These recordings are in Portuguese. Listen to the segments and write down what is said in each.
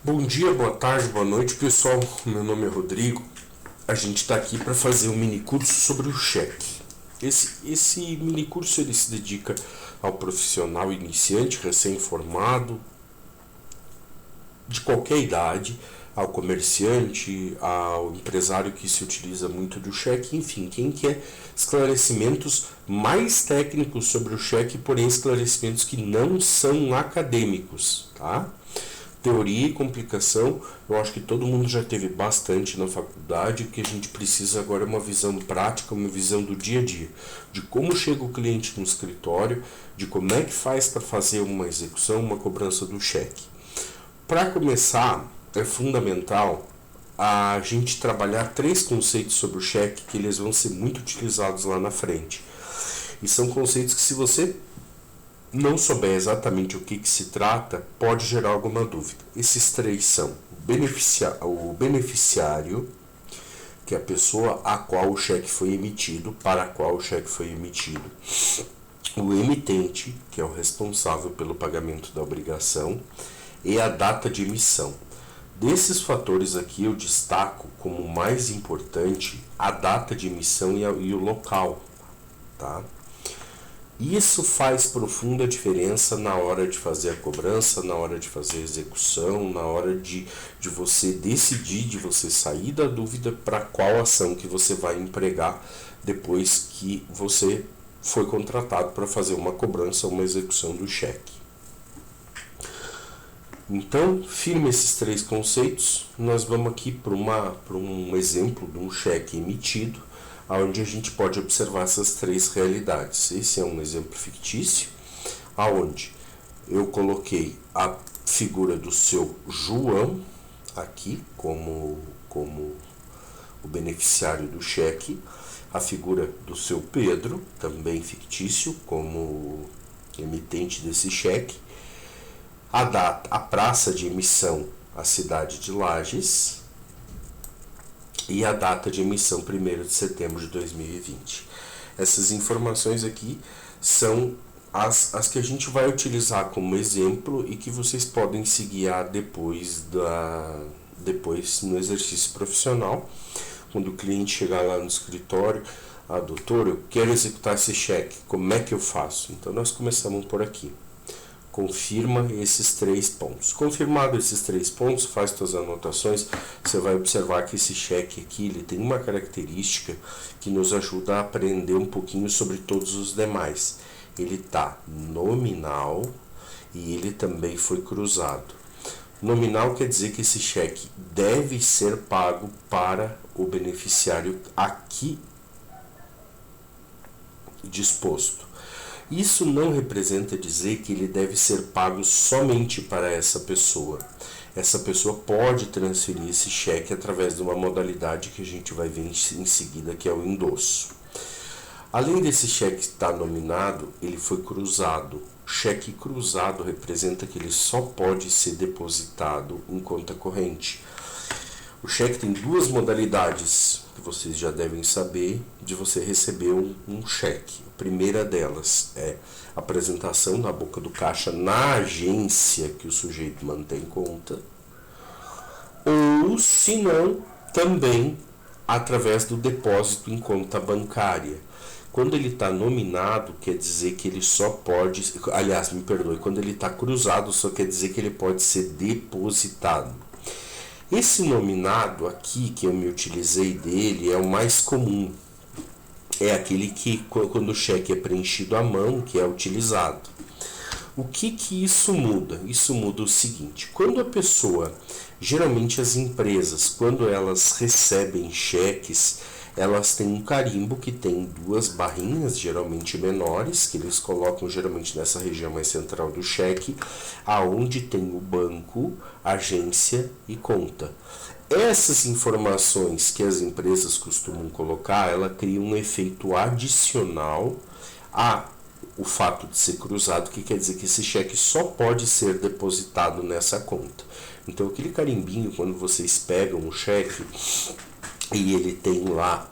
Bom dia, boa tarde, boa noite, pessoal. Meu nome é Rodrigo. A gente está aqui para fazer um mini curso sobre o cheque. Esse mini curso ele se dedica ao profissional iniciante, recém-formado, de qualquer idade, ao comerciante, ao empresário que se utiliza muito do cheque, enfim, quem quer esclarecimentos mais técnicos sobre o cheque, porém esclarecimentos que não são acadêmicos, tá? Teoria e complicação, eu acho que todo mundo já teve bastante na faculdade. O que a gente precisa agora é uma visão prática, uma visão do dia a dia, de como chega o cliente no escritório, de como é que faz para fazer uma execução, uma cobrança do cheque. Para começar, é fundamental a gente trabalhar 3 conceitos sobre o cheque que eles vão ser muito utilizados lá na frente. E são conceitos que, se você não souber exatamente o que se trata, pode gerar alguma dúvida. Esses 3 são o beneficiário, que é a pessoa a qual o cheque foi emitido, para a qual o cheque foi emitido. O emitente, que é o responsável pelo pagamento da obrigação, e a data de emissão. Desses fatores aqui eu destaco como mais importante a data de emissão e o local, tá? Isso faz profunda diferença na hora de fazer a cobrança, na hora de fazer a execução, na hora de você decidir, de você sair da dúvida para qual ação que você vai empregar depois que você foi contratado para fazer uma cobrança ou uma execução do cheque. Então, firme esses 3 conceitos, nós vamos aqui para um exemplo de um cheque emitido, onde a gente pode observar essas 3 realidades. Esse é um exemplo fictício, onde eu coloquei a figura do seu João aqui como o beneficiário do cheque, a figura do seu Pedro, também fictício, como emitente desse cheque, a data, a praça de emissão, a cidade de Lages, e a data de emissão 1º de setembro de 2020. Essas informações aqui são as que a gente vai utilizar como exemplo e que vocês podem se guiar depois no exercício profissional. Quando o cliente chegar lá no escritório, doutor, eu quero executar esse cheque, como é que eu faço? Então nós começamos por aqui. Confirma esses 3 pontos. Confirmado esses 3 pontos, faz suas anotações. Você vai observar que esse cheque aqui ele tem uma característica que nos ajuda a aprender um pouquinho sobre todos os demais. Ele está nominal e ele também foi cruzado. Nominal quer dizer que esse cheque deve ser pago para o beneficiário aqui disposto. Isso não representa dizer que ele deve ser pago somente para essa pessoa. Essa pessoa pode transferir esse cheque através de uma modalidade que a gente vai ver em seguida, que é o endosso. Além desse cheque estar nominado, ele foi cruzado. Cheque cruzado representa que ele só pode ser depositado em conta corrente. O cheque tem 2 modalidades que vocês já devem saber de você receber um cheque. A primeira delas é a apresentação na boca do caixa na agência que o sujeito mantém conta, ou, se não, também através do depósito em conta bancária. Quando ele está nominado, quer dizer que ele só pode... Aliás, me perdoe, quando ele está cruzado, só quer dizer que ele pode ser depositado. Esse nominado aqui, que eu me utilizei dele, é o mais comum. É aquele que, quando o cheque é preenchido à mão, que é utilizado. O que isso muda? Isso muda o seguinte: quando a pessoa, geralmente as empresas, quando elas recebem cheques, elas têm um carimbo que tem 2 barrinhas, geralmente menores, que eles colocam geralmente nessa região mais central do cheque, aonde tem o banco, agência e conta. Essas informações que as empresas costumam colocar, ela cria um efeito adicional o fato de ser cruzado, que quer dizer que esse cheque só pode ser depositado nessa conta. Então aquele carimbinho, quando vocês pegam o cheque, e ele tem lá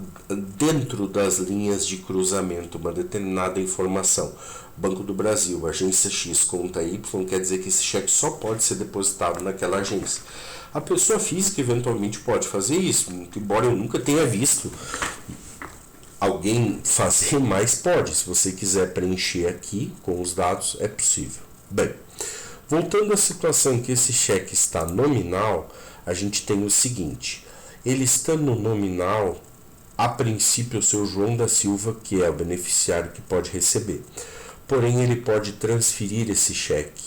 dentro das linhas de cruzamento uma determinada informação. Banco do Brasil, agência X, conta Y, quer dizer que esse cheque só pode ser depositado naquela agência. A pessoa física eventualmente pode fazer isso, embora eu nunca tenha visto alguém fazer, mas pode. Se você quiser preencher aqui com os dados, é possível. Bem, voltando à situação em que esse cheque está nominal, a gente tem o seguinte: ele estando nominal, a princípio o seu João da Silva, que é o beneficiário que pode receber. Porém, ele pode transferir esse cheque.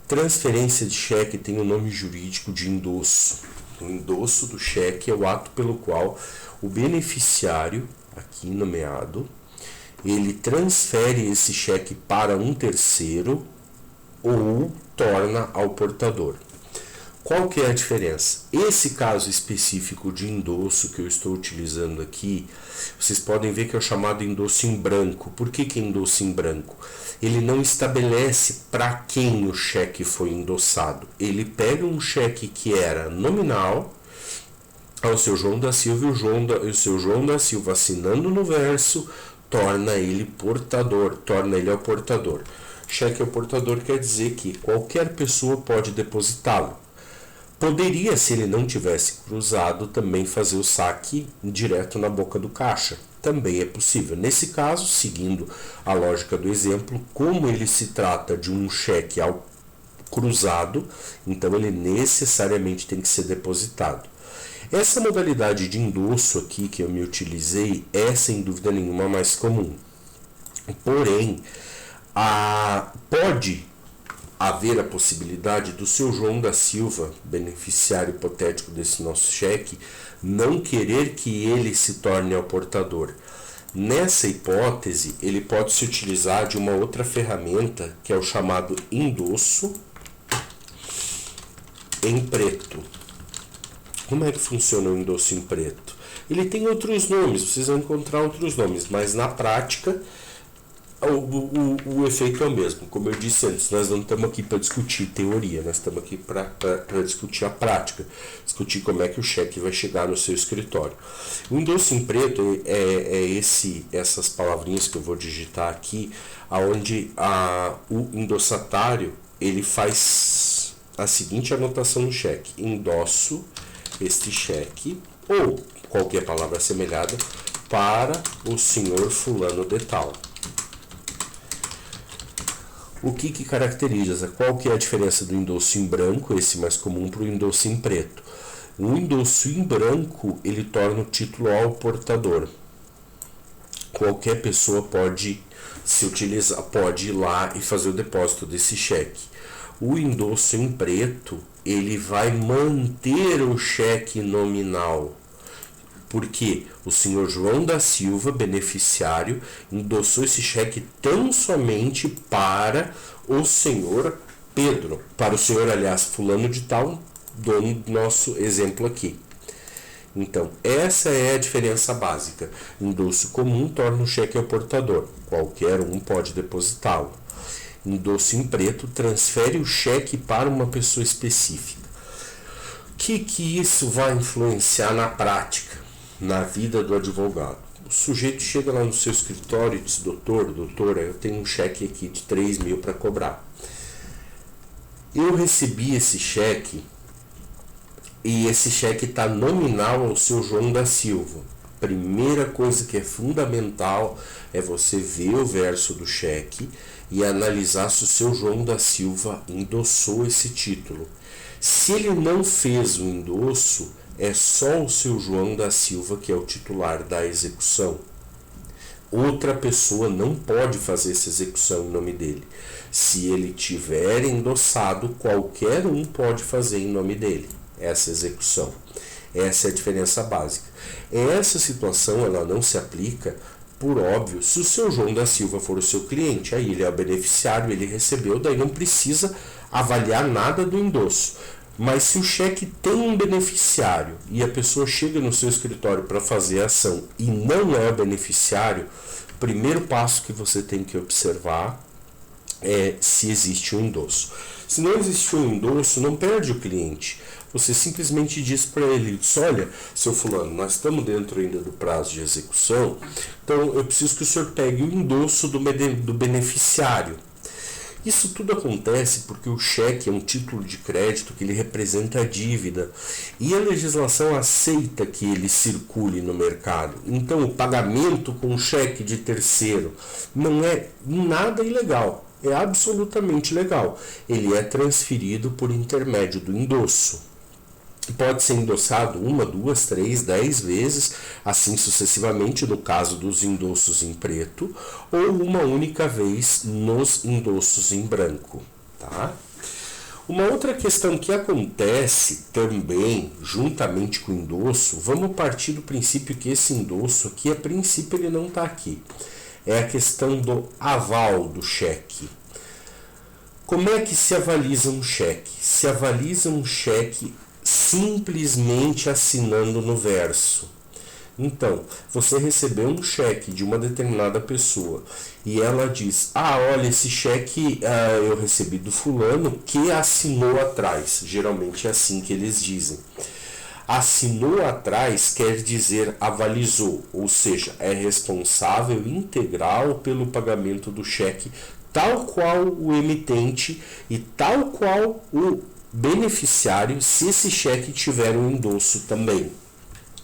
Transferência de cheque tem o nome jurídico de endosso. O endosso do cheque é o ato pelo qual o beneficiário, aqui nomeado, ele transfere esse cheque para um terceiro ou torna ao portador. Qual que é a diferença? Esse caso específico de endosso que eu estou utilizando aqui, vocês podem ver que é o chamado endosso em branco. Por que é endosso em branco? Ele não estabelece para quem o cheque foi endossado. Ele pega um cheque que era nominal ao seu João da Silva e o seu João da Silva assinando no verso torna ele portador, torna ele ao portador. Cheque ao portador quer dizer que qualquer pessoa pode depositá-lo. Poderia, se ele não tivesse cruzado, também fazer o saque direto na boca do caixa. Também é possível. Nesse caso, seguindo a lógica do exemplo, como ele se trata de um cheque ao cruzado, então ele necessariamente tem que ser depositado. Essa modalidade de endosso aqui que eu me utilizei é, sem dúvida nenhuma, mais comum. Porém, pode haver a possibilidade do seu João da Silva, beneficiário hipotético desse nosso cheque, não querer que ele se torne ao portador. Nessa hipótese, ele pode se utilizar de uma outra ferramenta, que é o chamado endosso em preto. Como é que funciona o endosso em preto? Ele tem outros nomes, vocês vão encontrar outros nomes, mas na prática o efeito é o mesmo. Como eu disse antes, nós não estamos aqui para discutir teoria, nós estamos aqui para discutir a prática, discutir como é que o cheque vai chegar no seu escritório. O endosso em preto essas palavrinhas que eu vou digitar aqui, onde o endossatário ele faz a seguinte anotação no cheque: endosso este cheque, ou qualquer palavra assemelhada, para o senhor fulano de tal. O que caracteriza? Qual que é a diferença do endosso em branco, esse mais comum, para o endosso em preto? O endosso em branco, ele torna o título ao portador. Qualquer pessoa pode se utilizar, pode ir lá e fazer o depósito desse cheque. O endosso em preto, ele vai manter o cheque nominal. Porque o senhor João da Silva, beneficiário, endossou esse cheque tão somente para o senhor Pedro, para o senhor, aliás, fulano de tal, dono do nosso exemplo aqui. Então, essa é a diferença básica. Endosso comum torna o cheque ao portador. Qualquer um pode depositá-lo. Endosso em preto transfere o cheque para uma pessoa específica. O que isso vai influenciar na prática, na vida do advogado? O sujeito chega lá no seu escritório e diz: doutora, eu tenho um cheque aqui de 3 mil para cobrar. Eu recebi esse cheque e esse cheque está nominal ao seu João da Silva. Primeira coisa que é fundamental é você ver o verso do cheque e analisar se o seu João da Silva endossou esse título. Se ele não fez o endosso, é só o seu João da Silva que é o titular da execução. Outra pessoa não pode fazer essa execução em nome dele. Se ele tiver endossado, qualquer um pode fazer em nome dele essa execução. Essa é a diferença básica. Essa situação ela não se aplica, por óbvio, se o seu João da Silva for o seu cliente. Aí ele é o beneficiário, ele recebeu, daí não precisa avaliar nada do endosso. Mas se o cheque tem um beneficiário e a pessoa chega no seu escritório para fazer a ação e não é o beneficiário, o primeiro passo que você tem que observar é se existe um endosso. Se não existe um endosso, não perde o cliente. você simplesmente diz para ele, olha, seu fulano, nós estamos dentro ainda do prazo de execução, então eu preciso que o senhor pegue o endosso do beneficiário. Isso tudo acontece porque o cheque é um título de crédito que ele representa a dívida e a legislação aceita que ele circule no mercado. Então o pagamento com cheque de terceiro não é nada ilegal, é absolutamente legal. Ele é transferido por intermédio do endosso. Pode ser endossado 1, 2, 3, 10 vezes, assim sucessivamente no caso dos endossos em preto, ou uma única vez nos endossos em branco. Tá? Uma outra questão que acontece também, juntamente com o endosso, vamos partir do princípio que esse endosso aqui, a princípio ele não está aqui. É a questão do aval do cheque. Como é que se avaliza um cheque? Se avaliza um cheque simplesmente assinando no verso. Então, você recebeu um cheque de uma determinada pessoa e ela diz, olha, esse cheque eu recebi do fulano que assinou atrás. Geralmente é assim que eles dizem. Assinou atrás quer dizer avalizou, ou seja, é responsável integral pelo pagamento do cheque, tal qual o emitente e tal qual o beneficiário, se esse cheque tiver um endosso também.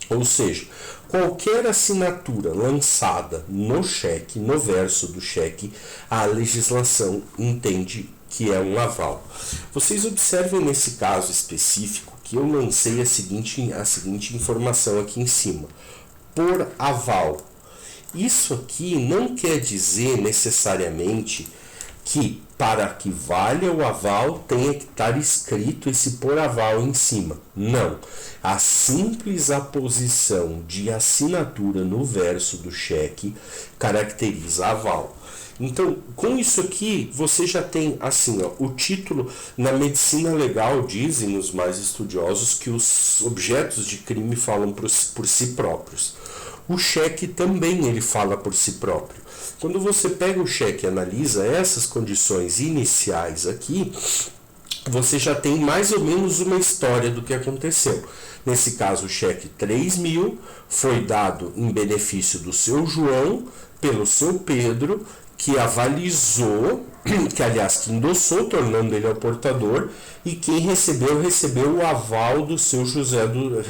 Ou seja, qualquer assinatura lançada no cheque, no verso do cheque, a legislação entende que é um aval. Vocês observem nesse caso específico que eu lancei a seguinte informação aqui em cima. Por aval. Isso aqui não quer dizer necessariamente que para que valha o aval tenha que estar escrito esse por aval em cima. Não. A simples aposição de assinatura no verso do cheque caracteriza aval. Então, com isso aqui, você já tem assim, o título. Na medicina legal, dizem os mais estudiosos que os objetos de crime falam por si próprios. O cheque também ele fala por si próprio. Quando você pega o cheque e analisa essas condições iniciais aqui, você já tem mais ou menos uma história do que aconteceu. Nesse caso, o cheque 3.000 foi dado em benefício do seu João pelo seu Pedro, que avalizou, que endossou, tornando ele o portador, e quem recebeu o aval do seu José,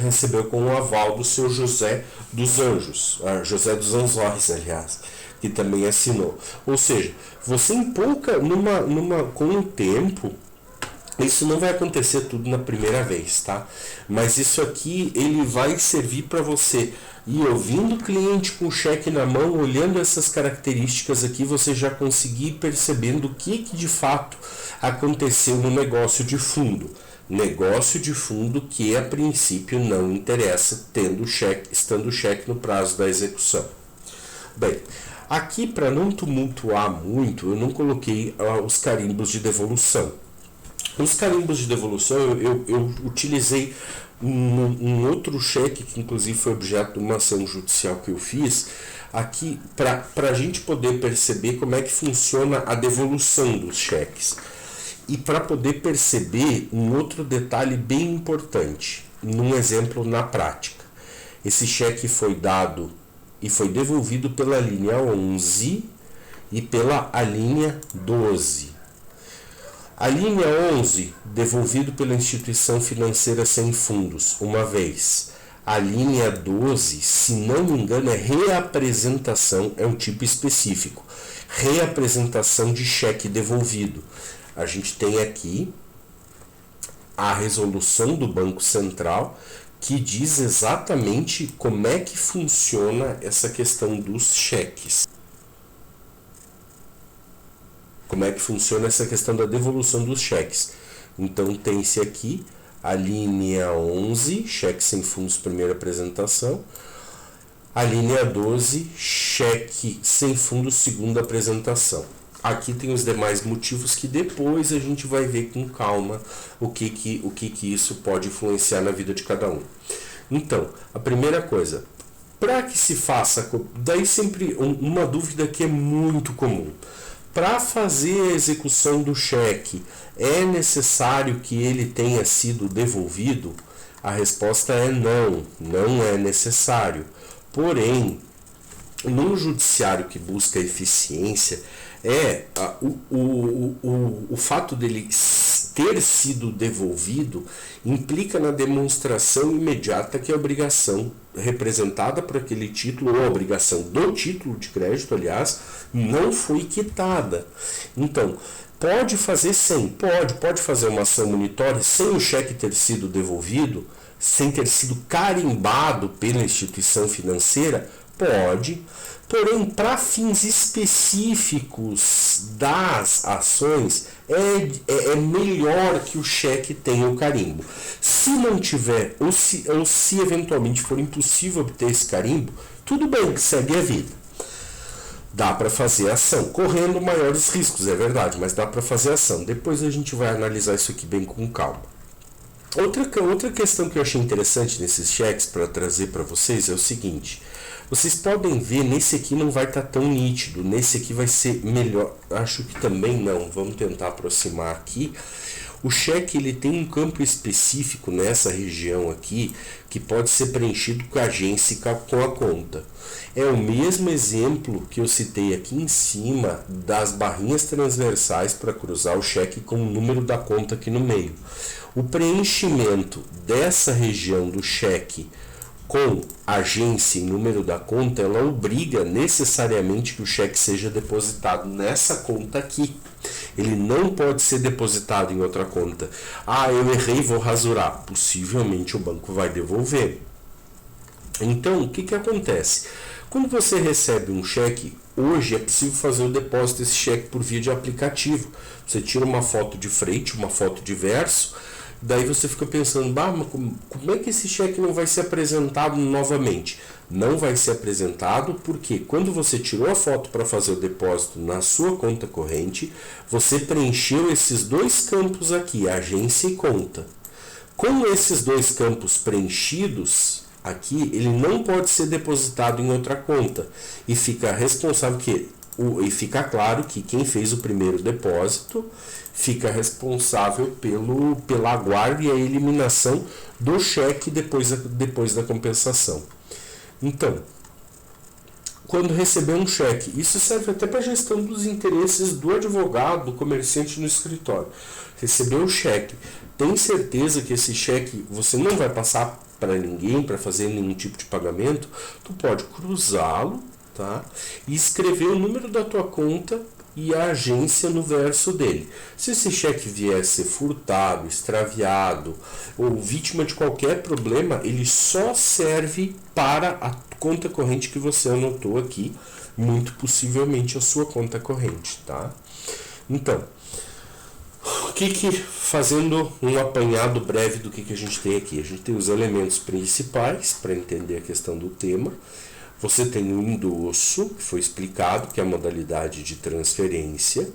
recebeu com o aval do seu José dos Anjos, José dos Anzóis, aliás, que também assinou. Ou seja, você em pouca, com o tempo, isso não vai acontecer tudo na primeira vez, tá? Mas isso aqui, ele vai servir para você ir ouvindo o cliente com o cheque na mão, olhando essas características aqui, você já conseguir percebendo o que de fato aconteceu no negócio de fundo. Negócio de fundo que a princípio não interessa, estando o cheque no prazo da execução. Bem, aqui para não tumultuar muito, eu não coloquei os carimbos de devolução. Os carimbos de devolução eu utilizei um outro cheque que inclusive foi objeto de uma ação judicial que eu fiz aqui para a gente poder perceber como é que funciona a devolução dos cheques e para poder perceber um outro detalhe bem importante num exemplo na prática. Esse cheque foi dado e foi devolvido pela linha 11 e pela linha 12. A linha 11, devolvido pela instituição financeira sem fundos, uma vez. A linha 12, se não me engano, é reapresentação, é um tipo específico. Reapresentação de cheque devolvido. A gente tem aqui a resolução do Banco Central, que diz exatamente como é que funciona essa questão dos cheques. Como é que funciona essa questão da devolução dos cheques. Então tem-se aqui a linha 11, cheque sem fundos, primeira apresentação. A linha 12, cheque sem fundos, segunda apresentação. Aqui tem os demais motivos que depois a gente vai ver com calma o que isso pode influenciar na vida de cada um. Então, a primeira coisa, para que se faça, daí sempre uma dúvida que é muito comum. Para fazer a execução do cheque, é necessário que ele tenha sido devolvido? A resposta é não, não é necessário. Porém, no judiciário que busca eficiência, o fato dele ter sido devolvido implica na demonstração imediata que a obrigação representada por aquele título, ou a obrigação do título de crédito, aliás, não foi quitada. Então, pode fazer pode fazer uma ação monitória sem o cheque ter sido devolvido, sem ter sido carimbado pela instituição financeira? Pode, porém, para fins específicos das ações, é melhor que o cheque tenha o carimbo. Se não tiver, ou se eventualmente for impossível obter esse carimbo, tudo bem, segue a vida. Dá para fazer ação, correndo maiores riscos, é verdade, mas dá para fazer ação. Depois a gente vai analisar isso aqui bem com calma. Outra questão que eu achei interessante nesses cheques para trazer para vocês é o seguinte: vocês podem ver, nesse aqui não vai estar tão nítido, nesse aqui vai ser melhor, acho que também não, vamos tentar aproximar aqui. O cheque ele tem um campo específico nessa região aqui que pode ser preenchido com a agência e com a conta. É o mesmo exemplo que eu citei aqui em cima das barrinhas transversais para cruzar o cheque com o número da conta aqui no meio. O preenchimento dessa região do cheque com agência e número da conta, ela obriga necessariamente que o cheque seja depositado nessa conta aqui. Ele não pode ser depositado em outra conta. Ah, eu errei, vou rasurar. Possivelmente o banco vai devolver. Então, o que acontece? Quando você recebe um cheque, hoje é possível fazer o depósito desse cheque por via de aplicativo. Você tira uma foto de frente, uma foto de verso, daí você fica pensando, mas como é que esse cheque não vai ser apresentado novamente? Não vai ser apresentado porque quando você tirou a foto para fazer o depósito na sua conta corrente, você preencheu esses dois campos aqui, agência e conta. Com esses dois campos preenchidos aqui, ele não pode ser depositado em outra conta e fica responsável e fica claro que quem fez o primeiro depósito fica responsável pela guarda e a eliminação do cheque depois da compensação. Então, quando receber um cheque, isso serve até para a gestão dos interesses do advogado, do comerciante no escritório. Recebeu o cheque, tem certeza que esse cheque você não vai passar para ninguém para fazer nenhum tipo de pagamento? Tu pode cruzá-lo, tá? E escrever o número da tua conta e a agência no verso dele. Se esse cheque vier a ser furtado, extraviado ou vítima de qualquer problema, ele só serve para a conta corrente que você anotou aqui, muito possivelmente a sua conta corrente, tá? Então, fazendo um apanhado breve do que a gente tem aqui. A gente tem os elementos principais para entender a questão do tema. Você tem o endosso, que foi explicado, que é a modalidade de transferência.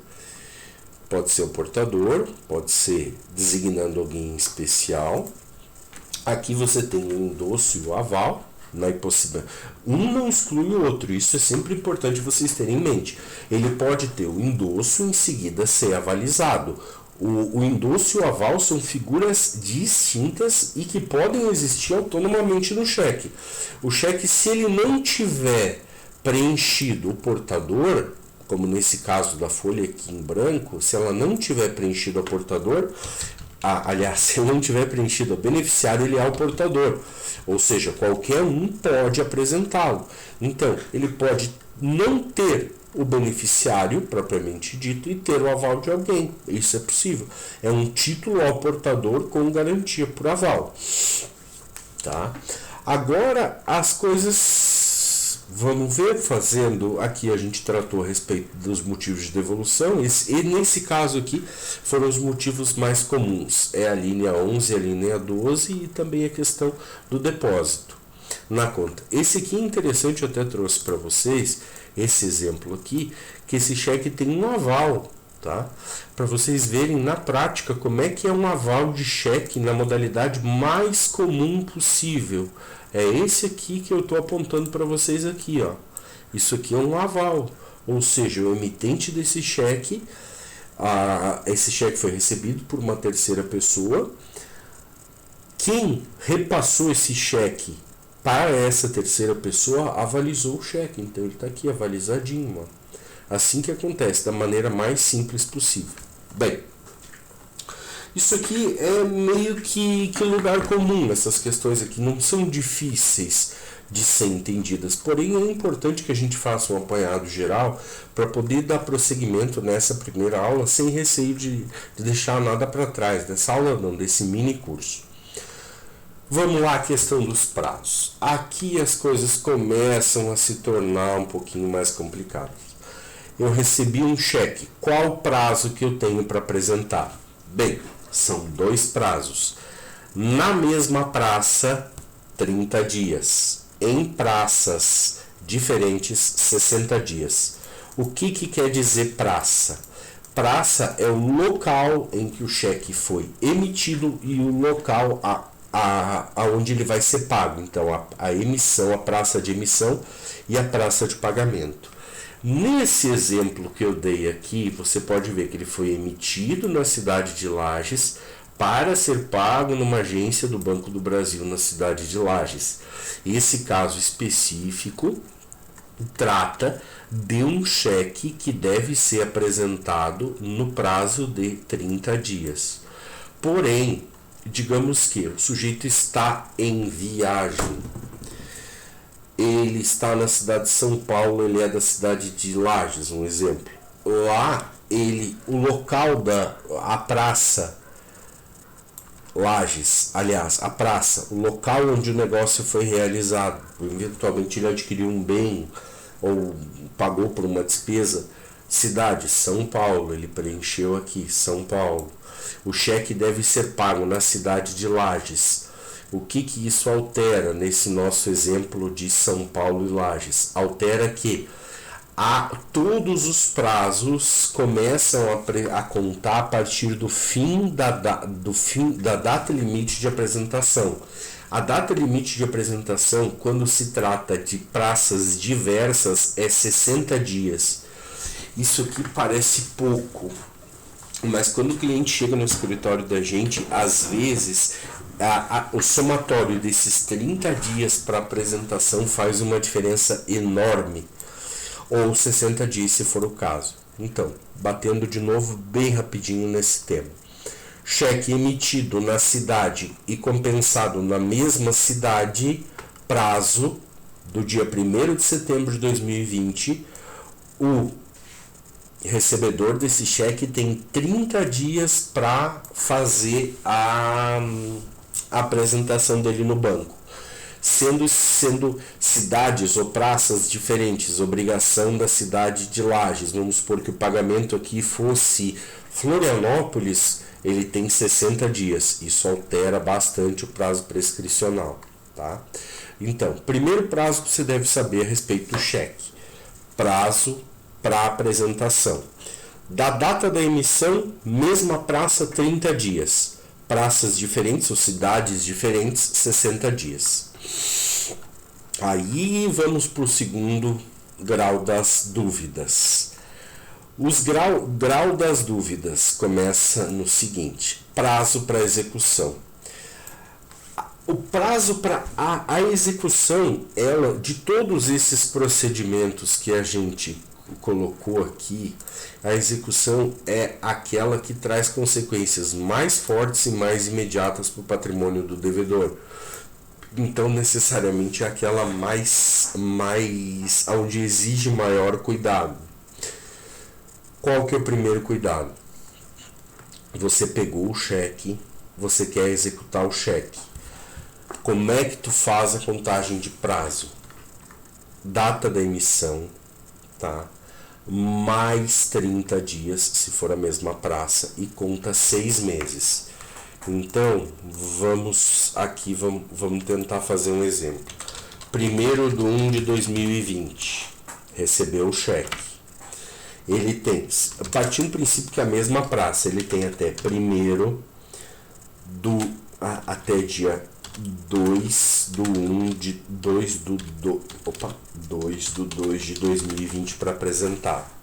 Pode ser o portador, pode ser designando alguém em especial. Aqui você tem o endosso e o aval. Um não exclui o outro, isso é sempre importante vocês terem em mente. Ele pode ter o endosso e em seguida ser avalizado. O endosso e o aval são figuras distintas e que podem existir autonomamente no cheque. O cheque, se ele não tiver preenchido o portador, como nesse caso da folha aqui em branco, se ela não tiver preenchido o portador, se ele não tiver preenchido o beneficiário, ele é o portador. Ou seja, qualquer um pode apresentá-lo. Então, ele pode não ter o beneficiário propriamente dito e ter o aval de alguém. Isso é possível. É um título ao portador com garantia por aval. Tá? Agora, as coisas, vamos ver, fazendo, aqui a gente tratou a respeito dos motivos de devolução, e nesse caso aqui foram os motivos mais comuns, é a linha 11 e a linha 12 e também a questão do depósito na conta. Esse aqui é interessante, eu até trouxe para vocês, esse exemplo aqui, que esse cheque tem um aval, tá? Para vocês verem na prática como é que é um aval de cheque na modalidade mais comum possível. É esse aqui que eu estou apontando para vocês aqui, ó. Isso aqui é um aval. ou seja, o emitente desse cheque, esse cheque foi recebido por uma terceira pessoa. Quem repassou esse cheque para essa terceira pessoa avalizou o cheque, então ele está aqui avalizadinho, ó. Assim que acontece, da maneira mais simples possível. Bem, isso aqui é meio que lugar comum, essas questões aqui não são difíceis de ser entendidas, porém é importante que a gente faça um apanhado geral para poder dar prosseguimento nessa primeira aula sem receio de deixar nada para trás, dessa aula não, desse mini curso. Vamos lá, a questão dos prazos. Aqui as coisas começam a se tornar um pouquinho mais complicadas. Eu recebi um cheque. Qual o prazo que eu tenho para apresentar? Bem, são 2 prazos. Na mesma praça, 30 dias. Em praças diferentes, 60 dias. O que quer dizer praça? Praça é o local em que o cheque foi emitido e o local aonde ele vai ser pago. Então, a emissão, a praça de emissão e a praça de pagamento. Nesse exemplo que eu dei aqui, você pode ver que ele foi emitido na cidade de Lages para ser pago numa agência do Banco do Brasil na cidade de Lages. Esse caso específico trata de um cheque que deve ser apresentado no prazo de 30 dias. Porém, digamos que o sujeito está em viagem. Ele está na cidade de São Paulo, ele é da cidade de Lages, um exemplo. Lá, o local a praça, Lages, aliás, a praça, o local onde o negócio foi realizado, eventualmente ele adquiriu um bem ou pagou por uma despesa, cidade, São Paulo, ele preencheu aqui, São Paulo. O cheque deve ser pago na cidade de Lages. O que isso altera nesse nosso exemplo de São Paulo e Lages? Altera que todos os prazos começam a contar a partir do fim da data limite de apresentação. A data limite de apresentação, quando se trata de praças diversas, é 60 dias. Isso aqui parece pouco, mas quando o cliente chega no escritório da gente, às vezes o somatório desses 30 dias para apresentação faz uma diferença enorme, ou 60 dias se for o caso. Então, batendo de novo bem rapidinho nesse tema. Cheque emitido na cidade e compensado na mesma cidade, prazo do dia 1º de setembro de 2020, o recebedor desse cheque tem 30 dias para fazer a apresentação dele no banco. Sendo cidades ou praças diferentes, obrigação da cidade de Lages, vamos supor que o pagamento aqui fosse Florianópolis, ele tem 60 dias. Isso altera bastante o prazo prescricional, tá? Então, primeiro prazo que você deve saber a respeito do cheque. Prazo para apresentação. Da data da emissão, mesma praça, 30 dias. Praças diferentes ou cidades diferentes, 60 dias. Aí vamos para o segundo grau das dúvidas. Os grau das dúvidas começa no seguinte: prazo para execução. O prazo para a execução, de todos esses procedimentos que a gente colocou aqui, a execução é aquela que traz consequências mais fortes e mais imediatas para o patrimônio do devedor. Então, necessariamente é aquela mais onde exige maior cuidado. Qual que é o primeiro cuidado? Você pegou o cheque, você quer executar o cheque. Como é que tu faz a contagem de prazo? Data da emissão, tá? Mais 30 dias, se for a mesma praça, e conta 6 meses. Então, vamos tentar fazer um exemplo. 1º de 1 de 2020, recebeu o cheque. Ele tem, partindo do princípio que é a mesma praça, ele tem até até dia 2 do 1 de 2 do 2 do 2 de 2020 para apresentar.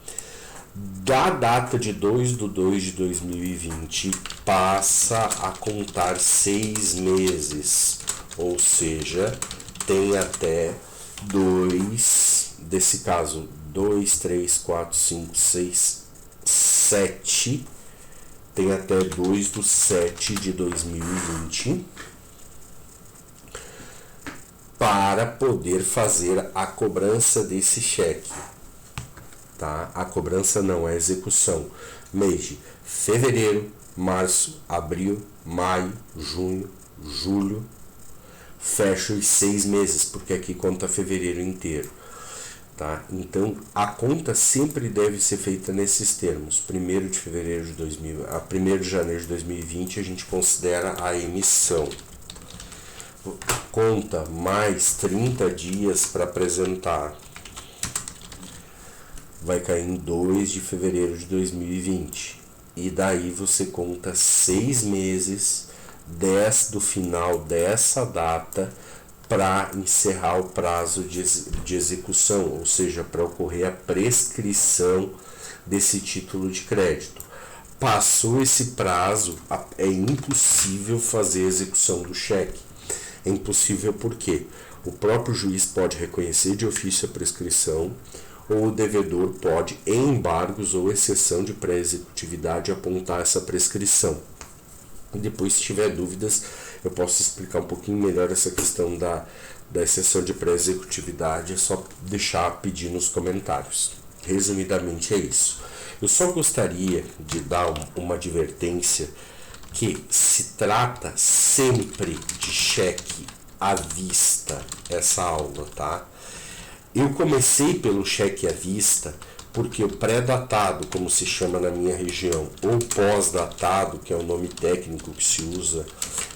Da data de 2 do 2 de 2020 passa a contar 6 meses, ou seja, tem até 2, desse caso 2, 3, 4, 5, 6, 7, tem até 2 do 7 de 2020 para poder fazer a cobrança desse cheque. Tá? A cobrança não, é execução. Mês de fevereiro, março, abril, maio, junho, julho. Fecha os 6 meses, porque aqui conta fevereiro inteiro. Tá? Então, a conta sempre deve ser feita nesses termos. 1º de fevereiro de 2000, a 1º de janeiro de 2020 a gente considera a emissão. Conta mais 30 dias para apresentar. Vai cair em 2 de fevereiro de 2020. E daí você conta 6 meses do final dessa data para encerrar o prazo de execução, ou seja, para ocorrer a prescrição desse título de crédito. Passou esse prazo, é impossível fazer a execução do cheque. É impossível porque o próprio juiz pode reconhecer de ofício a prescrição, ou o devedor pode, em embargos ou exceção de pré-executividade, apontar essa prescrição. E depois, se tiver dúvidas, eu posso explicar um pouquinho melhor essa questão da exceção de pré-executividade, é só pedir nos comentários. Resumidamente é isso. Eu só gostaria de dar uma advertência que se trata sempre de cheque à vista, essa aula, tá? Eu comecei pelo cheque à vista porque o pré-datado, como se chama na minha região, ou pós-datado, que é o nome técnico que se usa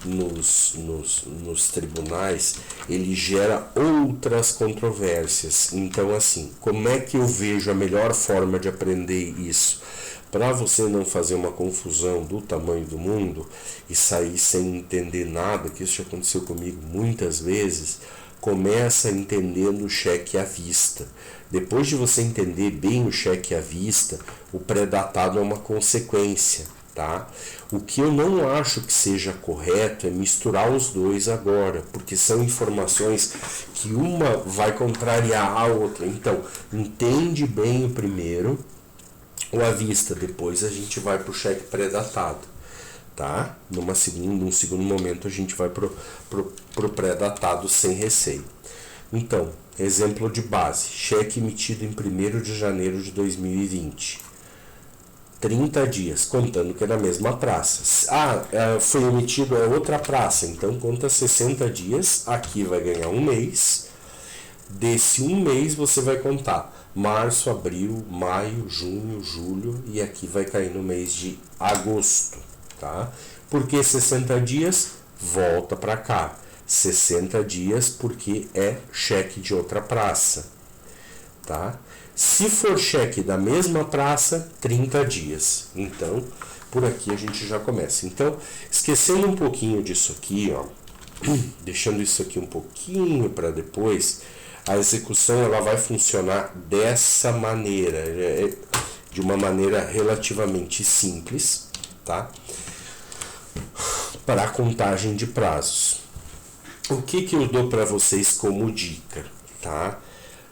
nos tribunais, ele gera outras controvérsias. Então, assim, como é que eu vejo a melhor forma de aprender isso? Para você não fazer uma confusão do tamanho do mundo e sair sem entender nada, que isso já aconteceu comigo muitas vezes, começa entendendo o cheque à vista. Depois de você entender bem o cheque à vista, o pré-datado é uma consequência, tá? O que eu não acho que seja correto é misturar os dois agora, porque são informações que uma vai contrariar a outra. Então, entende bem o primeiro, o à vista, depois a gente vai para o cheque pré-datado. Tá? Num segundo momento a gente vai pro pré-datado sem receio. Então, exemplo de base, cheque emitido em 1º de janeiro de 2020. 30 dias, contando que é na mesma praça. Foi emitido a outra praça, então conta 60 dias, aqui vai ganhar um mês. Desse um mês você vai contar março, abril, maio, junho, julho e aqui vai cair no mês de agosto. Tá? Porque 60 dias, volta para cá. 60 dias porque é cheque de outra praça. Tá? Se for cheque da mesma praça, 30 dias. Então, por aqui a gente já começa. Então, esquecendo um pouquinho disso aqui, ó, deixando isso aqui um pouquinho para depois, a execução ela vai funcionar dessa maneira, de uma maneira relativamente simples, tá? Para a contagem de prazos. O que eu dou para vocês como dica, tá?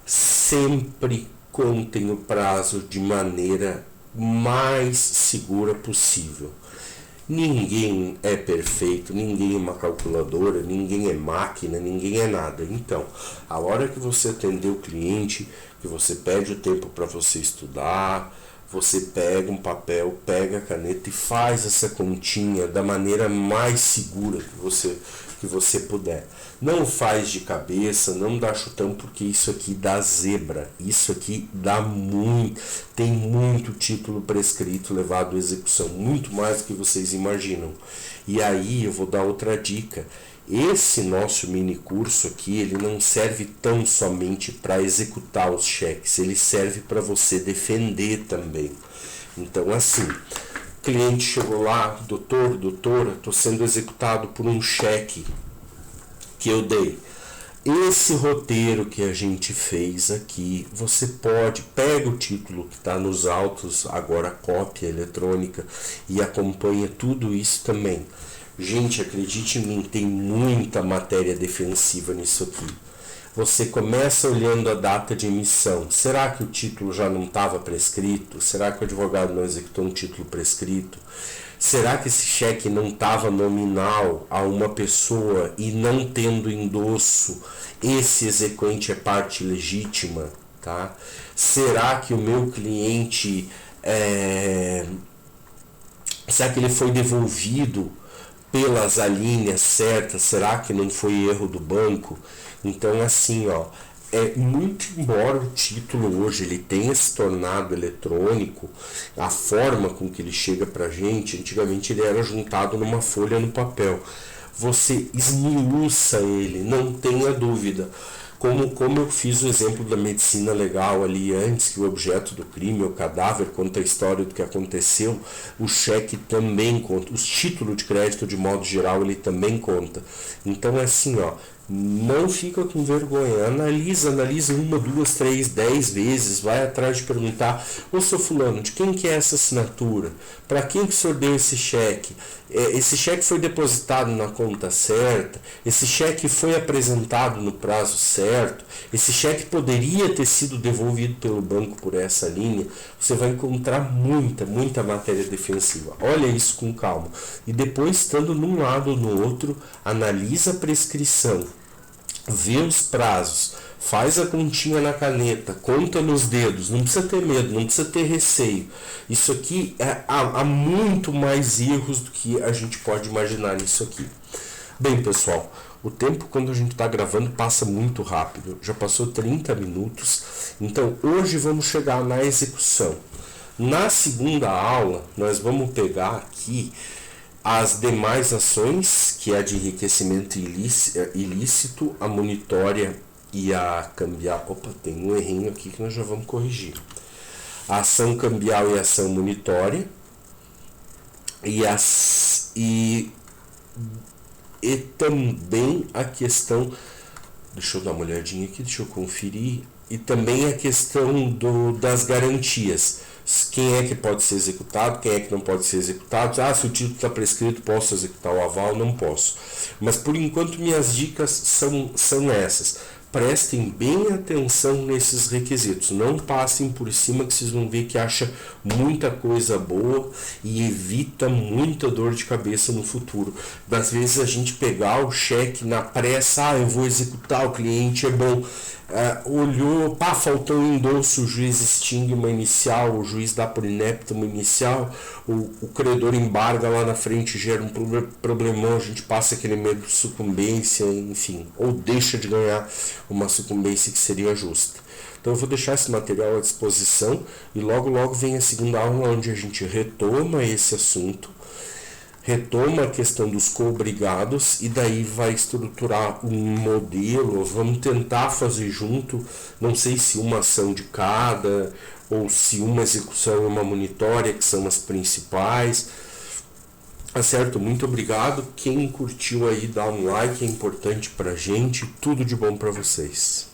Sempre contem o prazo de maneira mais segura possível. Ninguém é perfeito, ninguém é uma calculadora, ninguém é máquina, ninguém é nada. Então, a hora que você atender o cliente, que você pede o tempo para você estudar, você pega um papel, pega a caneta e faz essa continha da maneira mais segura que você puder. Não faz de cabeça, não dá chutão, porque isso aqui dá zebra. Isso aqui dá muito, tem muito título prescrito levado à execução, muito mais do que vocês imaginam. E aí eu vou dar outra dica. Esse nosso mini curso aqui, ele não serve tão somente para executar os cheques, ele serve para você defender também. Então, assim, cliente chegou lá, doutora, estou sendo executado por um cheque. que eu dei. Esse roteiro que a gente fez aqui, você pega o título que está nos autos, agora cópia eletrônica, e acompanha tudo isso também. Gente, acredite em mim, tem muita matéria defensiva nisso aqui. Você começa olhando a data de emissão. Será que o título já não estava prescrito? Será que o advogado não executou um título prescrito? Será que esse cheque não estava nominal a uma pessoa e não tendo endosso, esse exequente é parte legítima? Tá? Será que o meu cliente, será que ele foi devolvido pelas alíneas certas? Será que não foi erro do banco? Então, assim, ó, muito embora o título hoje ele tenha se tornado eletrônico, a forma com que ele chega para a gente, antigamente ele era juntado numa folha no papel. Você esmiuça ele, não tenha dúvida. Como eu fiz o exemplo da medicina legal ali antes, que o objeto do crime, o cadáver, conta a história do que aconteceu, o cheque também conta, os títulos de crédito de modo geral ele também conta. Então é assim, ó, não fica com vergonha, analisa 1, 2, 3, 10 vezes, vai atrás de perguntar: ô seu fulano, de quem que é essa assinatura? Para quem que o senhor deu esse cheque? Esse cheque foi depositado na conta certa? Esse cheque foi apresentado no prazo certo? Esse cheque poderia ter sido devolvido pelo banco por essa linha? Você vai encontrar muita matéria defensiva. Olha isso com calma. E depois, estando num lado ou no outro, analisa a prescrição, vê os prazos, faz a continha na caneta, conta nos dedos, não precisa ter medo, não precisa ter receio. Isso aqui, há muito mais erros do que a gente pode imaginar nisso aqui. Bem, pessoal, o tempo quando a gente está gravando passa muito rápido, já passou 30 minutos, então hoje vamos chegar na execução. Na segunda aula, nós vamos pegar aqui as demais ações, que é a de enriquecimento ilícito, a monitória e a cambial. Opa, tem um errinho aqui que nós já vamos corrigir. A ação cambial e a ação monitória. E também a questão, deixa eu dar uma olhadinha aqui, deixa eu conferir, e também a questão das garantias. Quem é que pode ser executado, quem é que não pode ser executado. Se o título está prescrito, posso executar o aval? Não posso. Mas por enquanto minhas dicas são essas. Prestem bem atenção nesses requisitos, não passem por cima, que vocês vão ver que acha muita coisa boa e evita muita dor de cabeça no futuro. Das vezes a gente pegar o cheque na pressa, eu vou executar, o cliente é bom, olhou, faltou um endosso, o juiz extingue uma inicial, o juiz dá por inepto uma inicial, o credor embarga lá na frente, gera um problemão, a gente passa aquele medo de sucumbência, enfim, ou deixa de ganhar uma sucumbência que seria justa. Então eu vou deixar esse material à disposição e logo vem a segunda aula, onde a gente retoma esse assunto, retoma a questão dos coobrigados e daí vai estruturar um modelo. Vamos tentar fazer junto, não sei se uma ação de cada ou se uma execução e uma monitória, que são as principais. Tá certo? Muito obrigado. Quem curtiu aí, dá um like, é importante pra gente. Tudo de bom pra vocês.